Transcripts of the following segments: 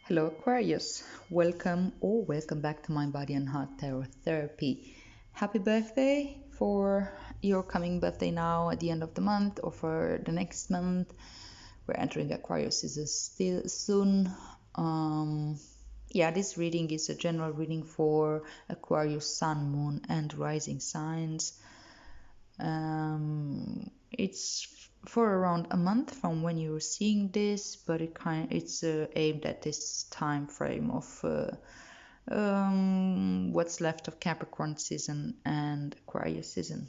Hello Aquarius, welcome back to my Body and Heart Tarot Therapy. Happy birthday for your coming birthday now at the end of the month or for the next month. We're entering Aquarius season still soon. This reading is a general reading for Aquarius Sun, Moon and Rising signs. It's for around a month from when you're seeing this, but it's aimed at this time frame of what's left of Capricorn season and Aquarius season.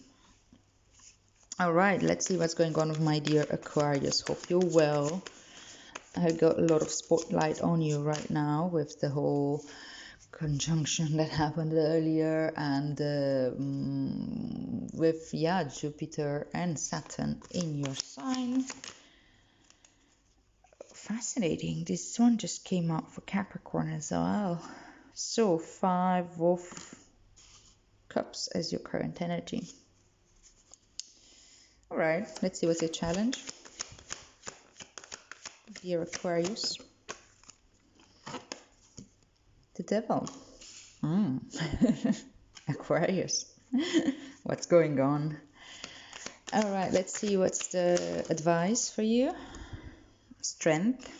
All right, let's see what's going on with my dear Aquarius. Hope you're well. I got a lot of spotlight on you right now with the whole conjunction that happened earlier and with Jupiter and Saturn in your sign. Fascinating. This one just came out for Capricorn as well. So 5 of Cups as your current energy. All right, let's see what's your challenge, dear Aquarius. The Devil. Aquarius. What's going on? All right, let's see what's the advice for you. Strength.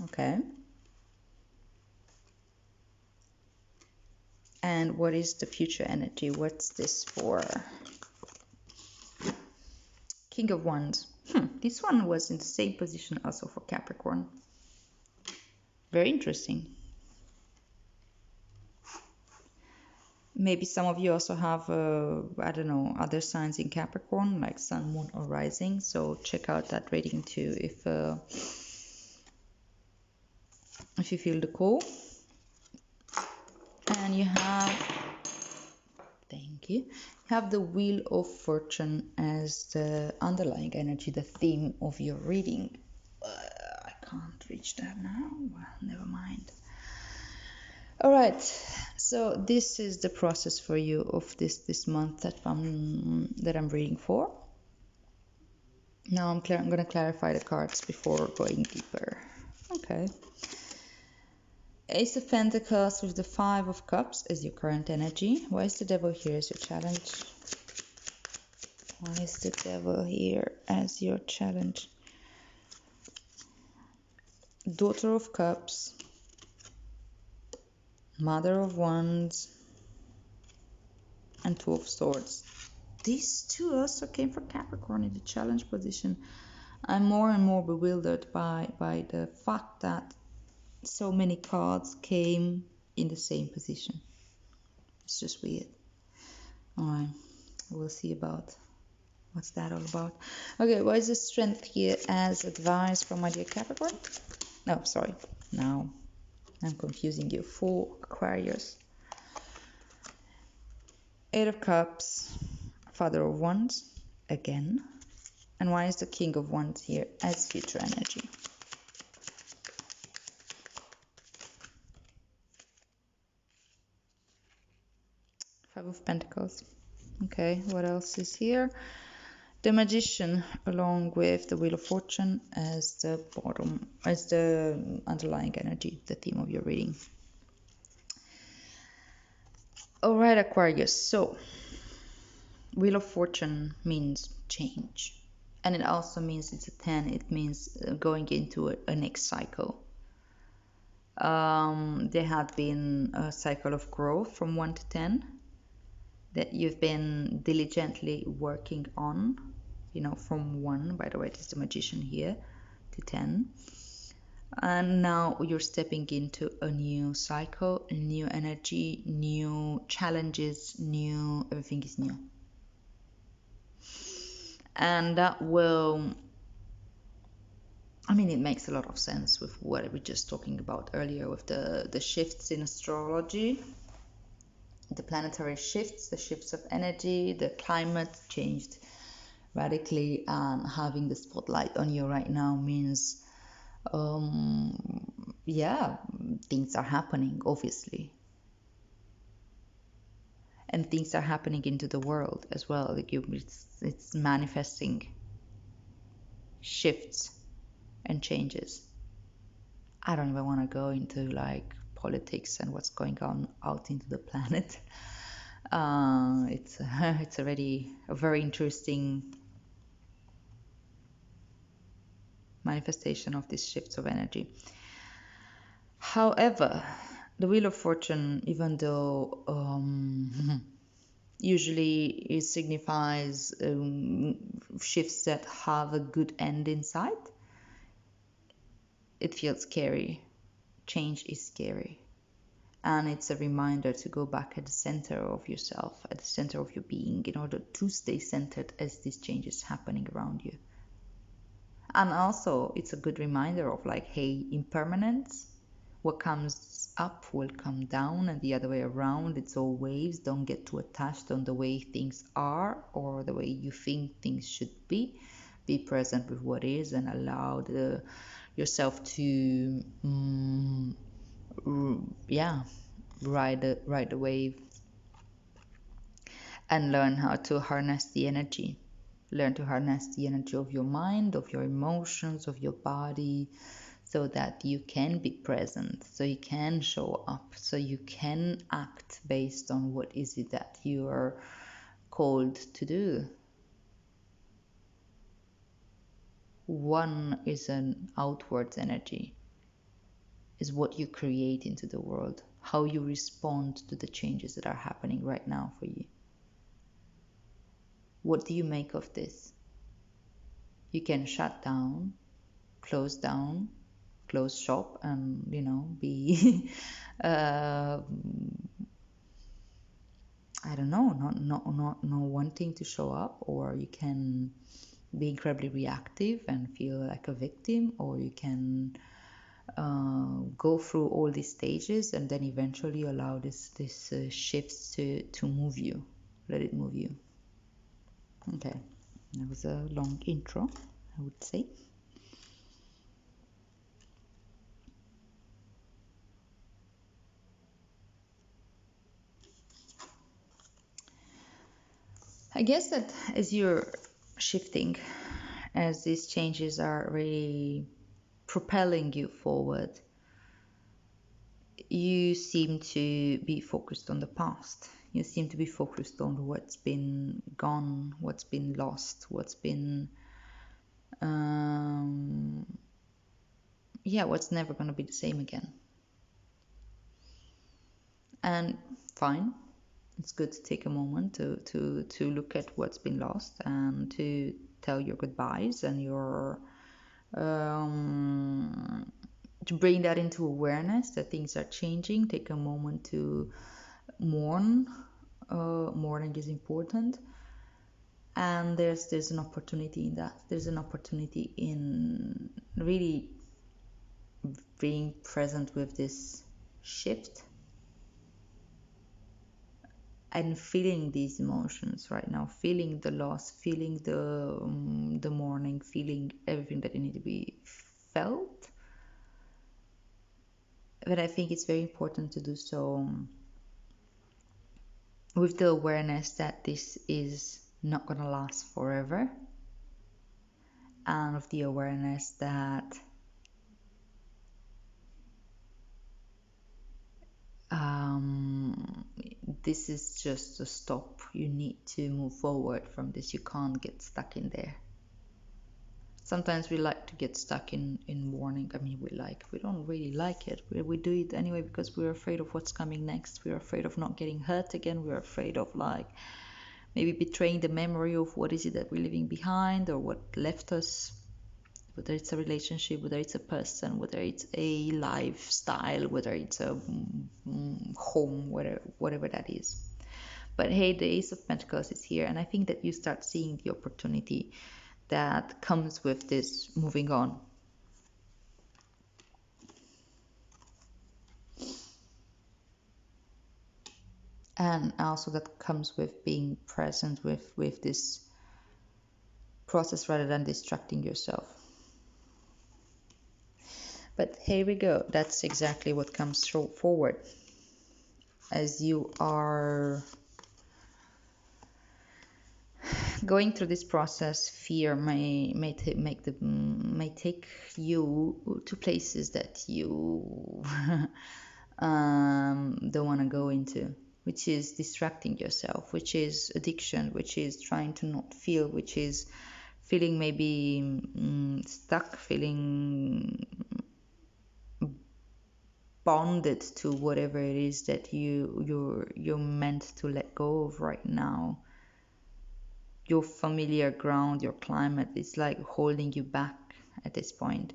Okay. And what is the future energy? What's this for? King of Wands. This one was in the same position also for Capricorn. Very interesting. Maybe some of you also have, I don't know, other signs in Capricorn, like Sun, Moon, or Rising. So check out that reading too if you feel the call. And you have, thank you, have the Wheel of Fortune as the underlying energy, the theme of your reading. I can't reach that now. Well, never mind. All right, so this is the process for you of this month that I'm reading for. Now I'm going to clarify the cards before going deeper. Okay. Ace of Pentacles with the 5 of Cups as your current energy. Why is the Devil here as your challenge? Why is the Devil here as your challenge? Daughter of Cups. Mother of Wands. And Two of Swords. These two also came for Capricorn in the challenge position. I'm more and more bewildered by the fact that so many cards came in the same position. It's just weird. Alright, we'll see about what's that all about. Okay, what is the Strength here as advice from my dear Capricorn? No, sorry. Now I'm confusing you. For Aquarius. 8 of Cups, Father of Wands, again. And why is the King of Wands here as future energy? Five of Pentacles. Okay, what else is here? The Magician, along with the Wheel of Fortune as the bottom, as the underlying energy, the theme of your reading. All right, Aquarius. So, Wheel of Fortune means change, and it also means it's a 10. It means going into a next cycle. There had been a cycle of growth from 1 to 10 that you've been diligently working on, you know, from 1, by the way, there's the Magician here, to 10. And now you're stepping into a new cycle, a new energy, new challenges, everything is new. And that will, I mean, it makes a lot of sense with what we were just talking about earlier with the shifts in astrology. The planetary shifts, the shifts of energy, the climate changed radically, and having the spotlight on you right now means, things are happening, obviously. And things are happening into the world as well. Like it's manifesting shifts and changes. I don't even want to go into like politics and what's going on out into the planet. It's already a very interesting manifestation of these shifts of energy. However, the Wheel of Fortune, even though usually it signifies shifts that have a good end in sight, it feels scary. Change is scary. And it's a reminder to go back at the center of yourself, at the center of your being, in order to stay centered as this change is happening around you. And also, it's a good reminder of like, hey, impermanence, what comes up will come down, and the other way around. It's all waves. Don't get too attached on the way things are or the way you think things should be. Be present with what is and allow yourself to ride the wave and learn how to harness the energy. Learn to harness the energy of your mind, of your emotions, of your body, so that you can be present, so you can show up, so you can act based on what is it that you are called to do. One is an outwards energy, is what you create into the world, how you respond to the changes that are happening right now for you. What do you make of this? You can shut down, close shop, and be I don't know, not wanting to show up, or you can be incredibly reactive and feel like a victim, or you can go through all these stages and then eventually allow this shifts to move you. Let it move you. Okay, that was a long intro, I would say. I guess that as you're shifting, as these changes are really propelling you forward, you seem to be focused on the past. You seem to be focused on what's been gone, what's been lost, what's been, what's never going to be the same again. And fine, it's good to take a moment to look at what's been lost and to tell your goodbyes and your to bring that into awareness that things are changing. Take a moment to mourn. Mourning is important, and there's an opportunity in that. There's an opportunity in really being present with this shift and feeling these emotions right now, feeling the loss, feeling the mourning, feeling everything that needs to be felt. But I think it's very important to do so with the awareness that this is not going to last forever, and of the awareness that this is just a stop. You need to move forward from this. You can't get stuck in there. Sometimes we like to get stuck in mourning. I mean, we don't really like it. We do it anyway because we're afraid of what's coming next. We're afraid of not getting hurt again. We're afraid of like maybe betraying the memory of what is it that we're leaving behind or what left us, whether it's a relationship, whether it's a person, whether it's a lifestyle, whether it's a home, whatever that is. But hey, the Ace of Pentacles is here, and I think that you start seeing the opportunity that comes with this moving on. And also that comes with being present with this process rather than distracting yourself. But here we go. That's exactly what comes forward as you are going through this process, fear may take you to places that you don't want to go into, which is distracting yourself, which is addiction, which is trying to not feel, which is feeling maybe stuck, feeling bonded to whatever it is that you're meant to let go of right now. Your familiar ground, your climate is like holding you back at this point.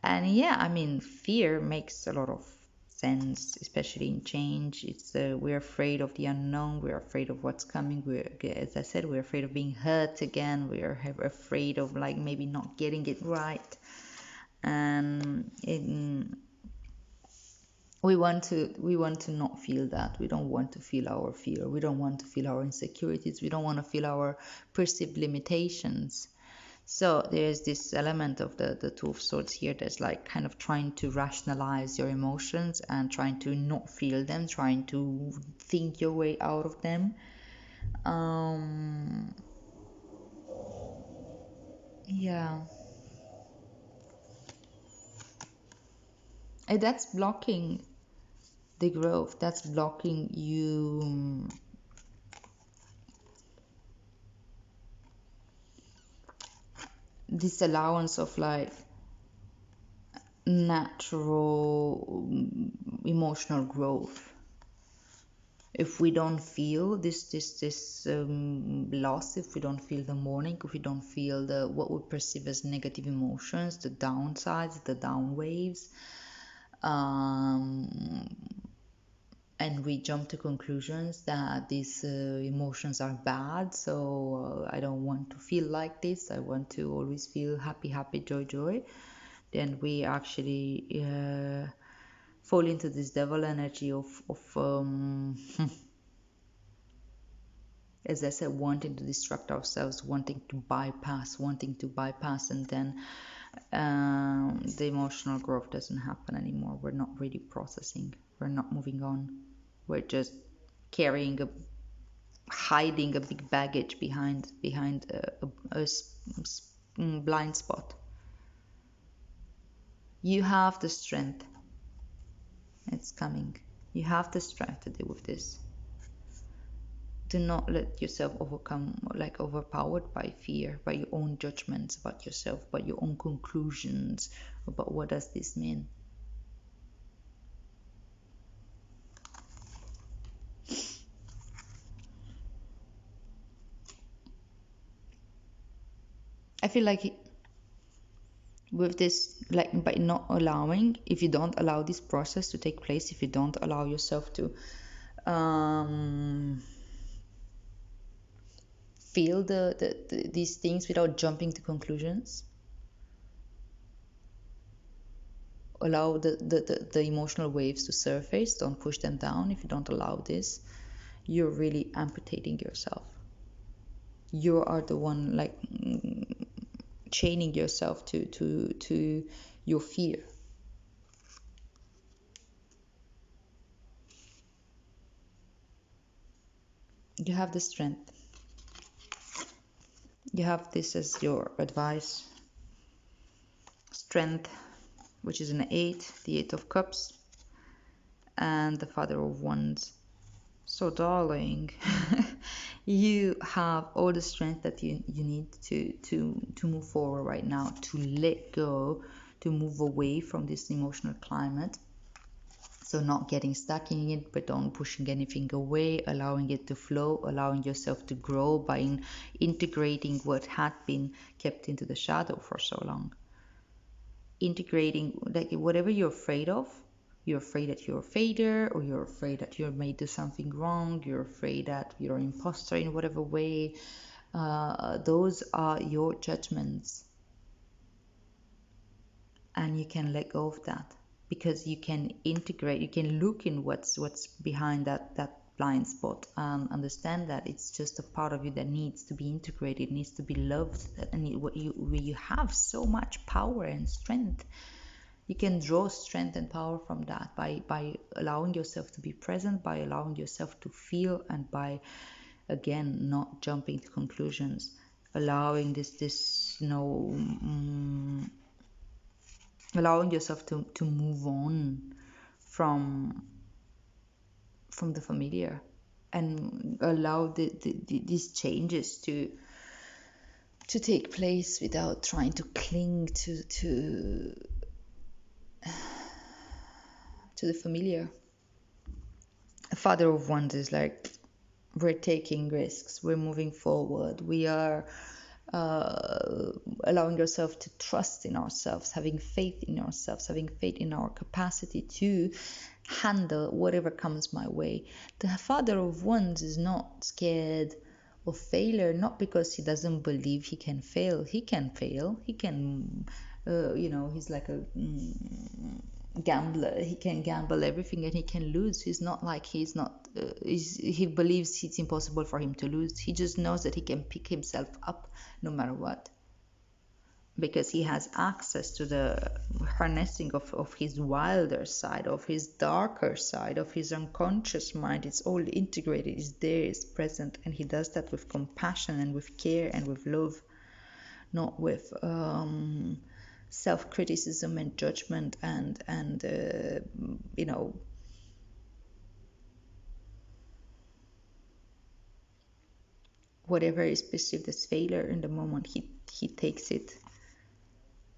And yeah, I mean, fear makes a lot of sense, especially in change. It's we're afraid of the unknown. We're afraid of what's coming. We're, as I said, we're afraid of being hurt again. We're afraid of like maybe not getting it right. And we want to not feel that. We don't want to feel our fear. We don't want to feel our insecurities. We don't want to feel our perceived limitations. So there's this element of the Two of Swords here that's like kind of trying to rationalize your emotions and trying to not feel them, trying to think your way out of them. Yeah. And that's blocking the growth. That's blocking you. This allowance of like natural emotional growth. If we don't feel this loss, if we don't feel the mourning, if we don't feel the what we perceive as negative emotions, the downsides, the down waves, and we jump to conclusions that these emotions are bad, so I don't want to feel like this, I want to always feel happy, happy, joy, joy, then we actually fall into this devil energy of as I said, wanting to distract ourselves, wanting to bypass, and then the emotional growth doesn't happen anymore. We're not really processing. We're not moving on. We're just carrying hiding a big baggage behind a blind spot. You have the strength. It's coming. You have the strength to deal with this. Do not let yourself overpowered by fear, by your own judgments about yourself, by your own conclusions about what does this mean. I feel like with this, like by not allowing, if you don't allow this process to take place, if you don't allow yourself to feel these things without jumping to conclusions, allow the emotional waves to surface, don't push them down. If you don't allow this, you're really amputating yourself. You are the one like chaining yourself to your fear. You have the strength. You have this as your advice. Strength, which is an 8, the 8 of Cups, and the Father of Wands. So darling, you have all the strength that you need to move forward right now, to let go, to move away from this emotional climate. So not getting stuck in it, but don't pushing anything away, allowing it to flow, allowing yourself to grow by integrating what had been kept into the shadow for so long. Integrating like whatever you're afraid of. You're afraid that you're a failure, or you're afraid that you may do something wrong, you're afraid that you're an imposter in whatever way. Those are your judgments. And you can let go of that, because you can integrate, you can look in what's behind that blind spot, and understand that it's just a part of you that needs to be integrated, needs to be loved, and you have so much power and strength. You can draw strength and power from that by allowing yourself to be present, by allowing yourself to feel, and by again, not jumping to conclusions, allowing allowing yourself to move on from the familiar, and allow these changes to take place without trying to cling to the familiar. A Father of Wands is like, we're taking risks, we're moving forward, we are allowing ourselves to trust in ourselves, having faith in ourselves, having faith in our capacity to handle whatever comes my way. The Father of Wands is not scared of failure, not because he doesn't believe he can fail. He can fail. He can, he's like a gambler. He can gamble everything and he can lose. He's not like he believes it's impossible for him to lose. He just knows that he can pick himself up no matter what, because he has access to the harnessing of his wilder side, of his darker side, of his unconscious mind. It's all integrated, it's there, it's present, and he does that with compassion and with care and with love, not with self-criticism and judgment and whatever is perceived as failure in the moment. He takes it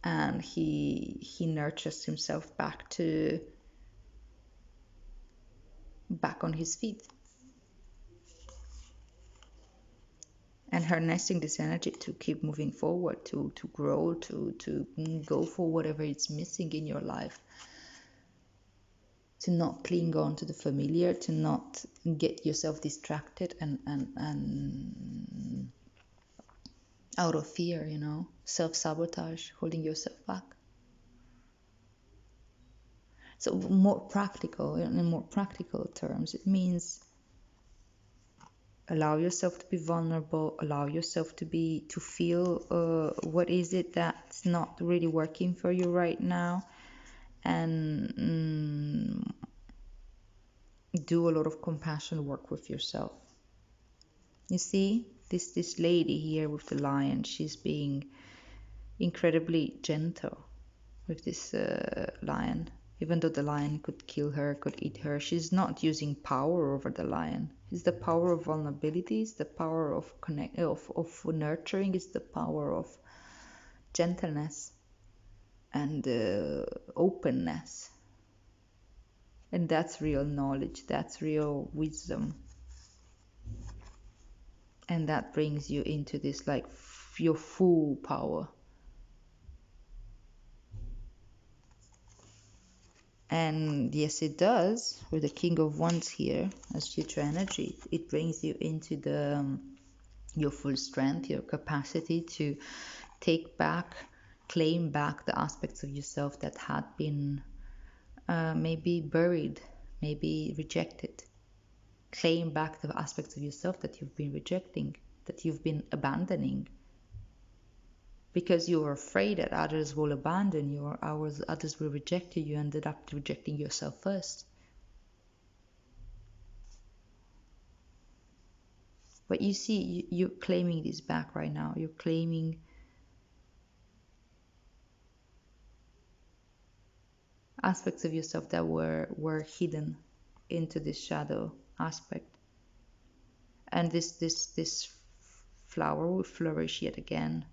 and he nurtures himself back on his feet, and harnessing this energy to keep moving forward, to grow, to go for whatever is missing in your life, to not cling on to the familiar, to not get yourself distracted and out of fear, self-sabotage, holding yourself back. So in more practical terms, it means allow yourself to be vulnerable, allow yourself to feel what is it that's not really working for you right now, and do a lot of compassion work with yourself. You see, this lady here with the lion, she's being incredibly gentle with this lion. Even though the lion could kill her, could eat her, she's not using power over the lion. It's the power of vulnerability, it's the power of nurturing, it's the power of gentleness and openness. And that's real knowledge, that's real wisdom. And that brings you into this, like, your full power. And yes, it does, with the King of Wands here as future energy. It brings you into your full strength, your capacity to claim back the aspects of yourself that had been maybe buried, maybe rejected. Claim back the aspects of yourself that you've been rejecting, that you've been abandoning, because you were afraid that others will abandon you, or others will reject you. You ended up rejecting yourself first. But you see, you're claiming this back right now. You're claiming aspects of yourself that were hidden into this shadow aspect. And this flower will flourish yet again,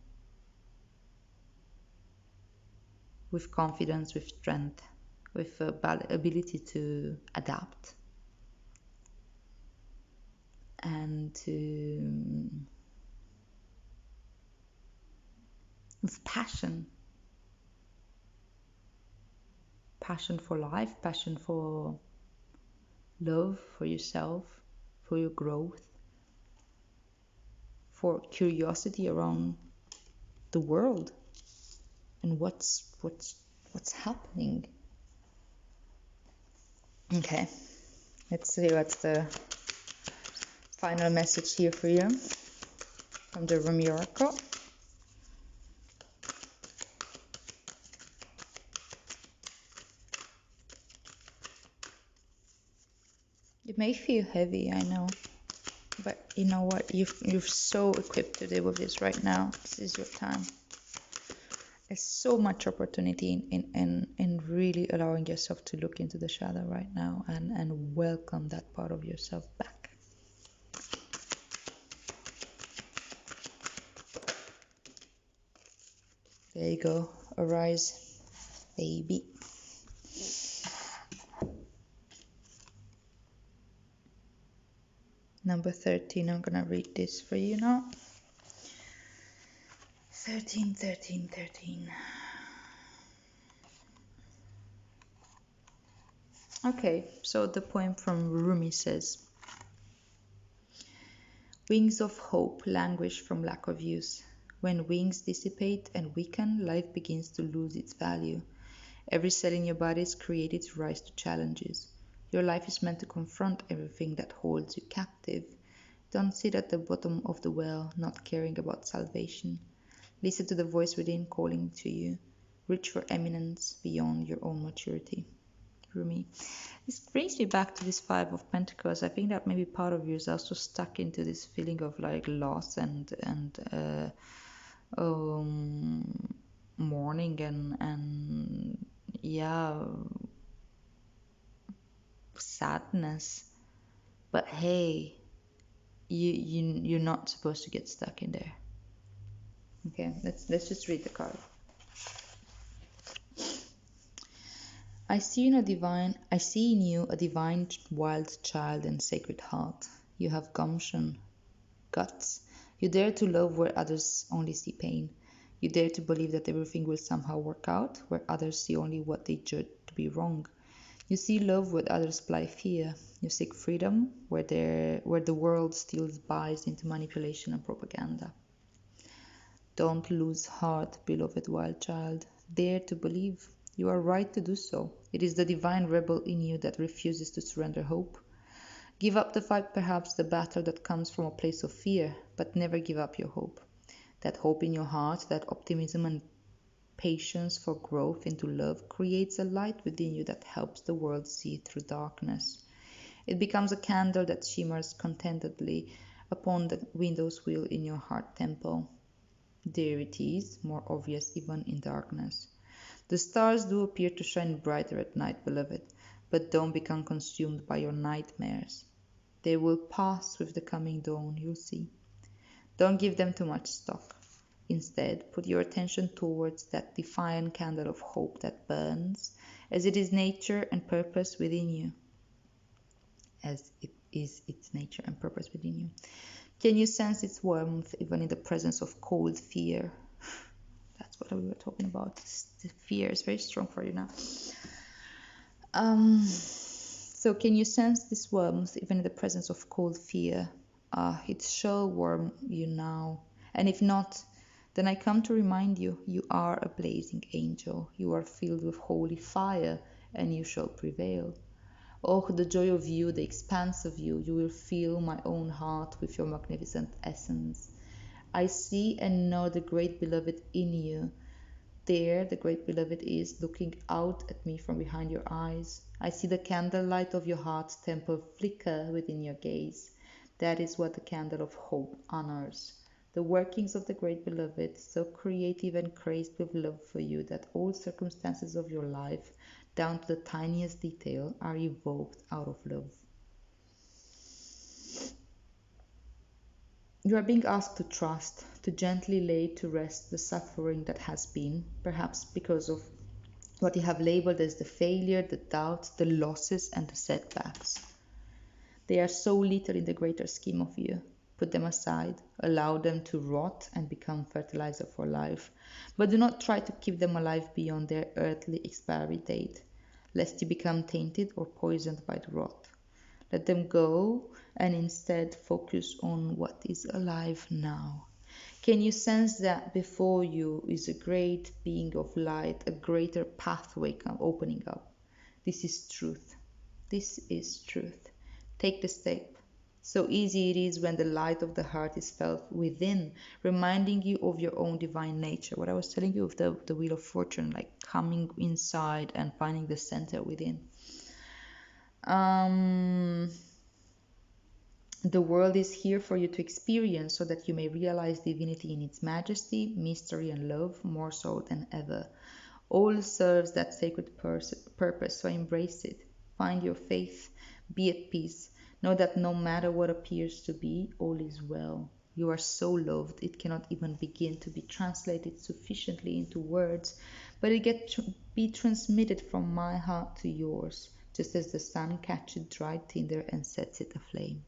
with confidence, with strength, with ability to adapt, and with passion for life, passion for love, for yourself, for your growth, for curiosity around the world and what's happening. Okay, let's see what's the final message here for you from the Rumi Oracle. It may feel heavy, I know. But you know what? You're so equipped to deal with this right now. This is your time. There's so much opportunity in really allowing yourself to look into the shadow right now and welcome that part of yourself back. There you go. Arise, baby. Number 13, I'm gonna read this for you now. 13, 13, 13. Okay, so the poem from Rumi says, wings of hope languish from lack of use. When wings dissipate and weaken, life begins to lose its value. Every cell in your body is created to rise to challenges. Your life is meant to confront everything that holds you captive. Don't sit at the bottom of the well, not caring about salvation. Listen to the voice within calling to you. Reach for eminence beyond your own maturity. Rumi. This brings me back to this Five of Pentacles. I think that maybe part of you is also stuck into this feeling of like loss and mourning and yeah, sadness. But hey, you're not supposed to get stuck in there. Okay, let's just read the card. I see in you a divine wild child and sacred heart. You have gumption, guts. You dare to love where others only see pain. You dare to believe that everything will somehow work out where others see only what they judge to be wrong. You see love where others apply fear. You seek freedom where the world still buys into manipulation and propaganda. Don't lose heart, beloved wild child. Dare to believe. You are right to do so. It is the divine rebel in you that refuses to surrender hope. Give up the fight, perhaps the battle that comes from a place of fear, but never give up your hope. That hope in your heart, that optimism and patience for growth into love creates a light within you that helps the world see through darkness. It becomes a candle that shimmers contentedly upon the window's wheel in your heart temple. There it is, more obvious even in darkness. The stars do appear to shine brighter at night, beloved, but don't become consumed by your nightmares. They will pass with the coming dawn, you'll see. Don't give them too much stock. Instead, put your attention towards that defiant candle of hope that burns, as it is nature and purpose within you. As it is its nature and purpose within you. Can you sense its warmth even in the presence of cold fear? That's what we were talking about. The fear is very strong for you now. So can you sense this warmth even in the presence of cold fear? It shall warm you now. And if not, then I come to remind you, you are a blazing angel. You are filled with holy fire, and you shall prevail. Oh, the joy of you, the expanse of you. You will fill my own heart with your magnificent essence. I see and know the great beloved in you. There, the great beloved is looking out at me from behind your eyes. I see the candlelight of your heart's temple flicker within your gaze. That is what the candle of hope honors. The workings of the great beloved, so creative and crazed with love for you that all circumstances of your life, down to the tiniest detail, are evoked out of love. You are being asked to trust, to gently lay to rest the suffering that has been, perhaps because of what you have labeled as the failure, the doubts, the losses, and the setbacks. They are so little in the greater scheme of you. Put them aside, allow them to rot and become fertilizer for life, but do not try to keep them alive beyond their earthly expiry date, lest you become tainted or poisoned by the rot. Let them go and instead focus on what is alive now. Can you sense that before you is a great being of light, a greater pathway opening up? This is truth. This is truth. Take the step. So easy it is when the light of the heart is felt within, reminding you of your own divine nature. What I was telling you of the Wheel of Fortune, like coming inside and finding the center within. The world is here for you to experience so that you may realize divinity in its majesty, mystery, and love more so than ever. All serves that sacred purpose, so embrace it. Find your faith, be at peace. Know that no matter what appears to be, all is well. You are so loved, it cannot even begin to be translated sufficiently into words, but it gets to be transmitted from my heart to yours, just as the sun catches dried tinder and sets it aflame.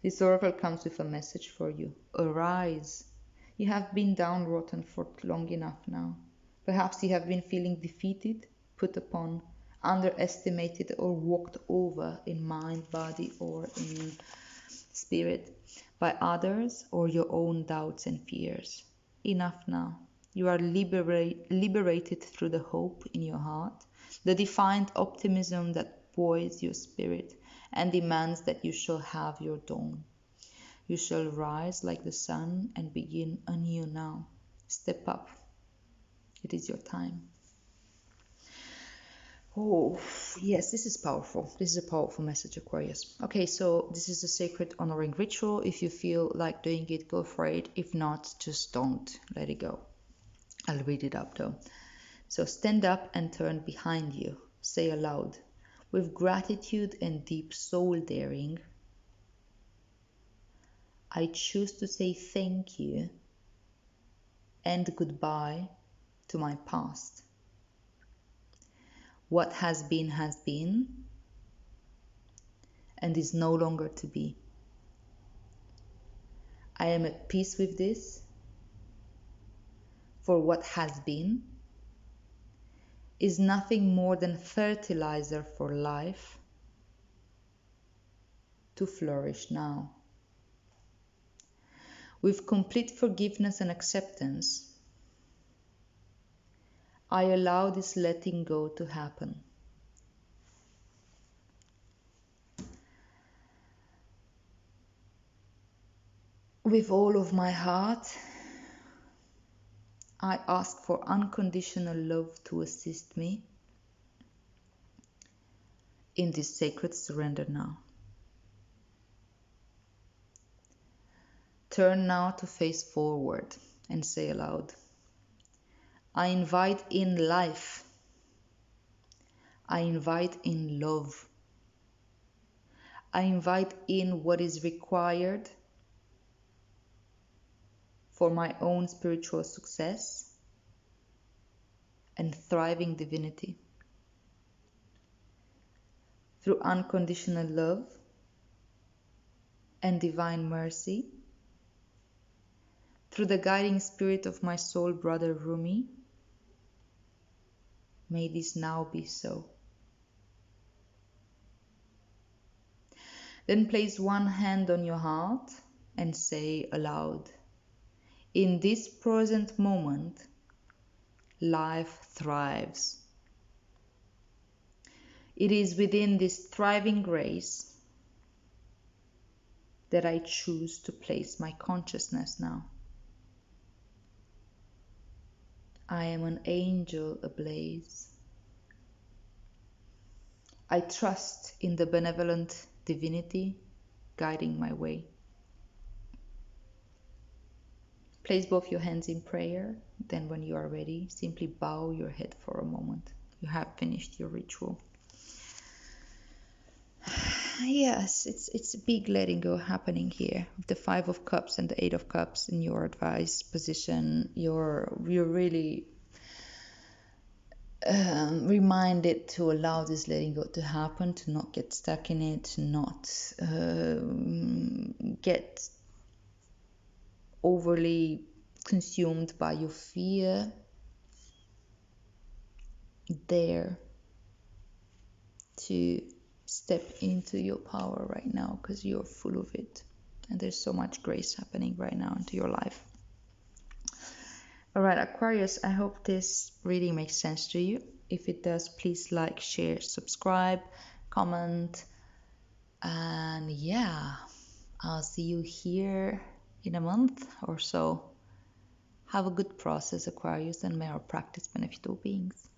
This oracle comes with a message for you. Arise. You have been downtrodden for long enough now. Perhaps you have been feeling defeated, put upon, underestimated, or walked over in mind, body, or in spirit by others or your own doubts and fears. Enough now. You are liberated through the hope in your heart, the defiant optimism that buoys your spirit and demands that you shall have your dawn. You shall rise like the sun and begin anew now. Step up. It is your time. Oh, yes, this is powerful. This is a powerful message, Aquarius. Okay, so this is a sacred honoring ritual. If you feel like doing it, go for it. If not, just don't. Let it go. I'll read it up though. So stand up and turn behind you. Say aloud, with gratitude and deep soul daring, I choose to say thank you and goodbye to my past. What has been and is no longer to be. I am at peace with this, for what has been is nothing more than fertilizer for life to flourish now. With complete forgiveness and acceptance, I allow this letting go to happen. With all of my heart, I ask for unconditional love to assist me in this sacred surrender now. Turn now to face forward and say aloud, I invite in life. I invite in love. I invite in what is required for my own spiritual success and thriving divinity. Through unconditional love and divine mercy, through the guiding spirit of my soul brother Rumi, may this now be so. Then place one hand on your heart and say aloud, in this present moment, life thrives. It is within this thriving grace that I choose to place my consciousness now. I am an angel ablaze. I trust in the benevolent divinity guiding my way. Place both your hands in prayer. Then when you are ready, simply bow your head for a moment. You have finished your ritual. Yes, it's a big letting go happening here. With the 5 of Cups and the 8 of Cups in your advised position, you're really reminded to allow this letting go to happen, to not get stuck in it, to not get overly consumed by your fear. Dare to step into your power right now because you're full of it, and there's so much grace happening right now into your life. All right, Aquarius, I hope this reading makes sense to you. If it does, please like, share, subscribe, comment, and yeah, I'll see you here in a month or so. Have a good process, Aquarius, and may our practice benefit all beings.